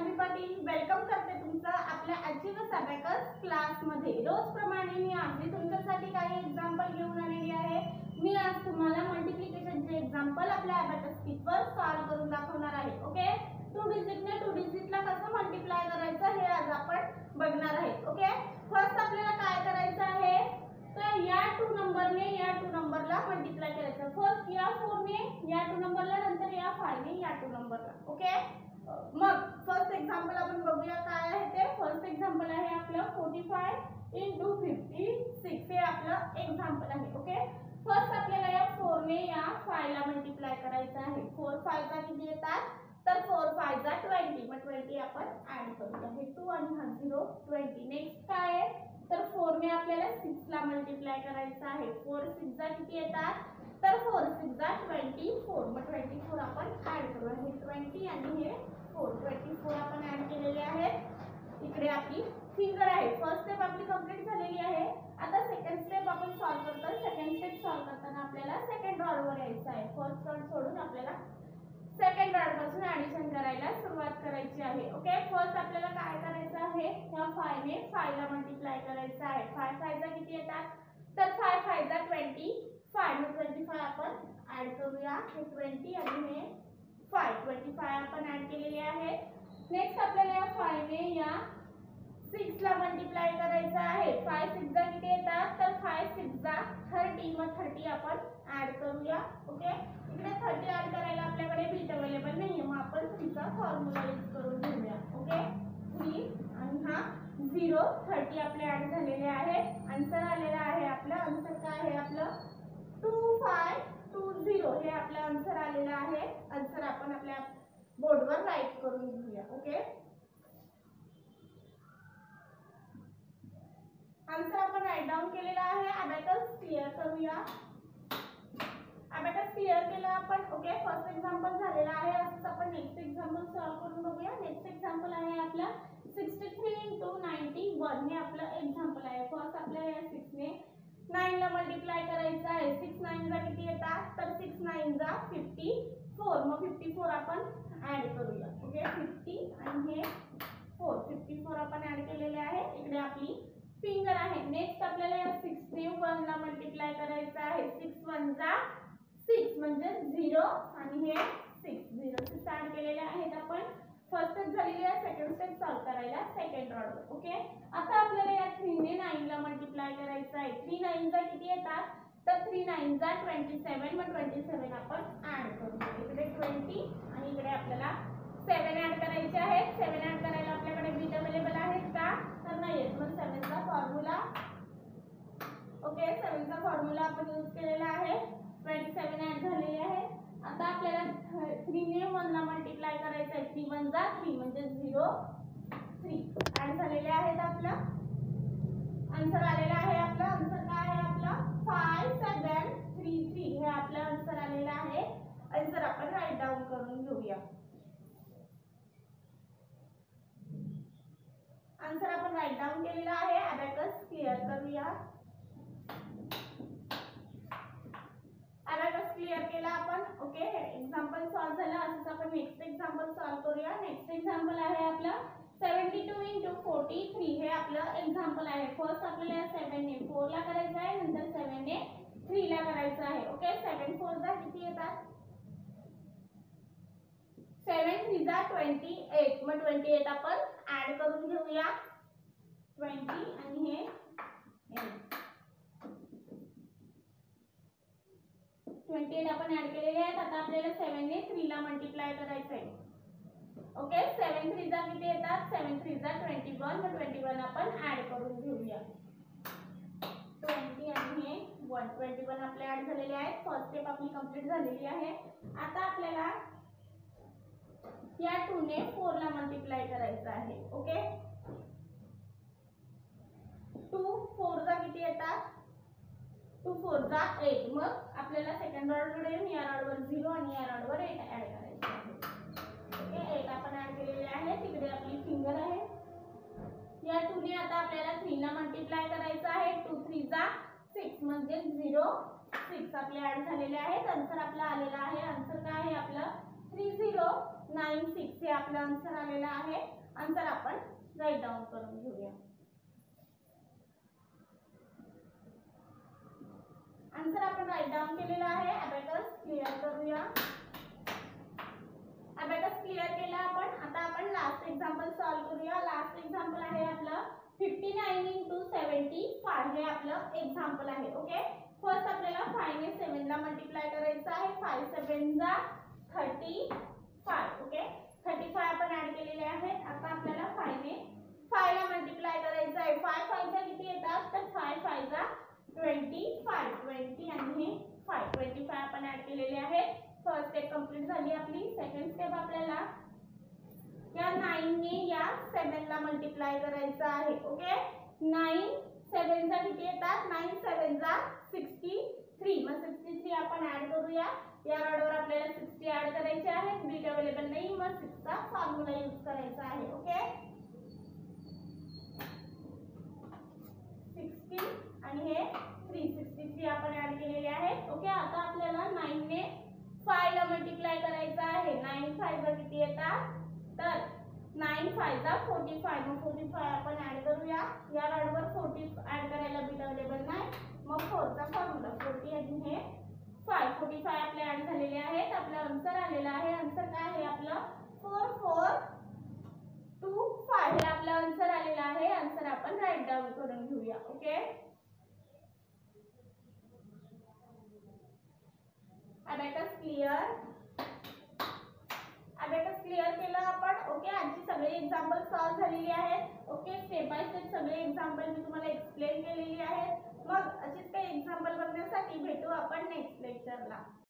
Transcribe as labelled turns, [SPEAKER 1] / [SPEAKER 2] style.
[SPEAKER 1] Janhvi Patil welcome करते तुमचं आपल्या अचीव्हर्स अबॅकस क्लासमध्ये। रोजप्रमाणे मी आज तुमच्यासाठी काही एक्झाम्पल घेऊन आलेली आहे। मी आज तुम्हाला मल्टिप्लिकेशनचे एक्झाम्पल आपल्या अबॅकस शीटवर सॉल्व करून दाखवणार आहे। ओके, 2 डिजिटने 2 डिजिटला कसं मल्टिप्लाय करायचं हे आज आपण बघणार आहे। ओके, फर्स्ट आपल्याला काय करायचं आहे तर या 2 नंबरने या 2 नंबरला मल्टिप्लाय करायचं। फर्स्ट या 4 ने या 2 नंबरला, नंतर या 5 ने या 2 नंबरला। ओके, मग फर्स्ट एक्झाम्पल आपण बघूया काय आहे ते। फर्स्ट एक्झाम्पल आहे आपलं 45 × 56 हे आपलं एक्झाम्पल आहे। ओके, फर्स्ट आपल्याला या 4 ने या 5 ला मल्टिप्लाय करायचं आहे। 4 5 चा किती येतात तर 4 5 चा 20, मग 20 आपण ऍड करूया। हे 2 आणि हा 0 20। नेक्स्ट काय आहे तर 4 ने आपल्याला 6 ला मल्टिप्लाय करायचं आहे। 4 6 चा किती येतात तर 4 6 चा 24, मग 24 आपण ऍड करूया। हे 20 आणि हे 24 आपण ऍड केलेले आहेत। इकडे आपली फिंगर आहे। फर्स्ट स्टेप आपली कंप्लीट झालेली आहे। आता सेकंड स्टेप आपण सॉल्व करतो। सेकंड स्टेप सॉल्व करताना आपल्याला सेकंड रॉडवर यायचं आहे। फर्स्ट रॉड सोडून आपल्याला सेकंड रॉड पासून ऍडिशन करायला सुरुवात करायची आहे। ओके, फर्स्ट आपल्याला काय करायचं आहे या 5 ने 5 ला मल्टिप्लाय करायचं आहे। 5 5 चा किती येतात तर 5 5 चा 25, मग 25 आपण ऍड करूया। हे 20 आणि हे 25 आपण ऍड केलेले आहे। नेक्स्ट आपल्याला या 5 ने या 6 ला मल्टिप्लाय करायचं आहे। 5 6 चा किती येतात तर 5 6 चा 30, मग 30 आपण ऍड करूया। ओके, इकडे 30 ऍड करायला आपल्याकडे बीट अवेलेबल नाहीये, मग आपण 3 चा फॉर्म्युला यूज करून घेऊया। ओके, 3 आणि हा 0 30 आपले ऍड झालेले आहे। आन्सर आलेला आहे आपला। आन्सर काय आहे आपलं 2520 हे आपलं आन्सर आलेलं आहे। आन्सर आपण आपल्या बोर्डवर राईट करून घेऊया। ओके, आन्सर आपण राईट डाऊन केलेला आहे। अबॅकस क्लिअर करूया। अबॅकस क्लिअर केलं आपण। ओके, फर्स्ट एक्झाम्पल झालेला आहे। असंच आपण नेक्स्ट एक्झाम्पल सॉल्व करून बघूया। नेक्स्ट एक्झाम्पल आहे आपला 63 × 91 हे आपलं एक्झाम्पल आहे। फर्स्ट आपल्याला या 6 ने 9 ला मल्टिप्लाय करायचं आहे। 6 9 चा किती येतात तर 6 9 चा 54, मग 54 आपण ऍड करूया। ओके, 50 आणि हे 54 आपण ऍड केलेले आहे। इकडे आपली फिंगर आहे। नेक्स्ट आपल्याला या 6 ने 1 ला मल्टिप्लाय करायचं आहे। 6 1 चा 6 म्हणजे 0 आणि हे 6 0 ऍड केलेले आहेत आपण। फर्स्ट स्टेप झालेली आहे। सेकंड स्टेप सॉल्व करायला सेकंड रॉडवर। ओके, आता आपल्याला या 3 ने 9 ला मल्टिप्लाय करायचं आहे। 3 9 चा किती येतात तर 3 9 चा 27, मग 27 आपण ऍड करूया। इकडे 20 आणि इकडे आपल्याला 7 ऍड करायचे आहेत। 7 ऍड करायला आपल्याकडे बीट अवेलेबल आहेत का तर नाहीये, मग 7 चा फॉर्म्युला ओके 7 चा फॉर्म्युला आपण यूज केलेला आहे। 27 ऍड झालेले आहे। आता आपल्याला 3 ने 1 ला मल्टिप्लाय करायचं आहे। 3 1 चा 3 म्हणजे 0 3 ऍड झालेले आहेत। आपला आन्सर आलेला आहे। आपला आन्सर काय आहे आपला 5733 हे आपलं आन्सर आलेलं आहे। आन्सर आपण राईट डाऊन करून घेऊया। आन्सर आपण राईट डाऊन केलेला आहे। अबॅकस क्लिअर करूया। अबॅकस क्लिअर केला आपण। ओके, एक्झाम्पल सॉल्व झालं। असंच आपण नेक्स्ट एक्झाम्पल सॉल्व करूया। नेक्स्ट एक्झाम्पल आहे आपलं 72 × 43 हे आपलं एक्झाम्पल आहे। फर्स्ट आपल्याला 7 ने 4 ला करायचं आहे, नंतर 7 ने 3 ला करायचं आहे। ओके, 7 4 चा किती येतात 7 3 चा 28, मग 28 आपण ऍड करून घेऊया। 20 आणि हे 28 आपण ऍड केलेले आहेत। आता आपल्याला 7 ने 3 ला मल्टिप्लाय करायचं आहे। ओके, 7 3 चा किती येतात 7 3 चा 21, मग 21 आपण ऍड करून घेऊया। 20 आणि हे 121 आपले ऍड झालेले आहेत। फर्स्ट स्टेप आपली कंप्लीट झालेली आहे। आता आपल्याला या 2 ने 4 ला मल्टिप्लाय करायचं आहे। ओके, 2 4 चा किती येतात 2 4 चा 8, मग आपल्याला सेकंड रॉडकडे येऊन या रॉडवर 0 आणि या रॉडवर 8 ऍड करायचे आहे। ओके, 8 आपण ऍड केलेले आहे। तिकडे आपली फिंगर आहे। या 2 ने आता आपल्याला 3 ला मल्टिप्लाय करायचं आहे। 2 3 चा 6 म्हणजे 0 6 आपले ऍड झालेले आहेत। आन्सर आपला आलेला आहे। आन्सर काय आहे आपलं 3096 हे हे आपलं आन्सर आलेलं आहे. आन्सर आपण राईट डाऊन करून घेऊया. आन्सर आपण राईट डाऊन केलेला आहे. अबॅकस क्लिअर करूया. अबॅकस क्लिअर केला आपण. आता आपण लास्ट एक्झाम्पल सॉल्व करूया. लास्ट एक्झाम्पल आहे आपलं 59 × 75 हे आपलं एक्झाम्पल आहे. ओके, फर्स्ट आपल्याला 5 ने 7 ला मल्टिप्लाय करायचं आहे. 5 7 जा 35. ओके, 35 आपण ऍड केलेले आहेत. आता आपल्याला 5 ने 5 ला मल्टिप्लाय करायचं आहे. 5 5 जा किती येतात, तर 5 5 जा 25. 20 आणि हे 5 25 आपण ऍड केलेले आहेत. फर्स्ट स्टेप कंप्लीट झाली आपली. सेकंड स्टेप आपल्याला या 9 ने या 7 ला मल्टिप्लाय करायचं आहे. ओके, 9 7 जा किती येतात, 9 7 जा 63. मग 63 आपण ऍड करूया. या रॉडवर आपल्याला 60 ऍड करायचे आहे. बीट अवेलेबल नाही, मग 6 चा फॉर्म्युला यूज करायचा आहे. ओके, 60 आणि हे 363 आपण ऍड केलेले आहेत. ओके, आता आपल्याला 9 ने 5 ला मल्टिप्लाय करायचं आहे. 9 5 जा किती येतात, तर 9 5 जा 45. मग 45 आपण ऍड करूया. या रॉडवर 40 ऍड करायला बीट अवेलेबल नाही, मग 4 चा फॉर्म्युला 40 आणि हे 5 45 आपले ऍड झालेले आहेत. आपला आन्सर आलेला आहे. आन्सर काय आहे आपलं 4425 हे आपलं आन्सर आलेला आहे. आन्सर आपण राईट डाऊन करून घेऊया. Okay, abacus clear. Abacus clear केलं आपण. ओके, आजची सगळे एक्झाम्पल सॉल्व झालेली आहेत. ओके, स्टेप बाय स्टेप सगळे एक्झाम्पल मी तुम्हाला एक्सप्लेन केलेली आहेत. मग अशीच काही एक्झाम्पल बघण्यासाठी भेटू आपण नेक्स्ट लेक्चरला.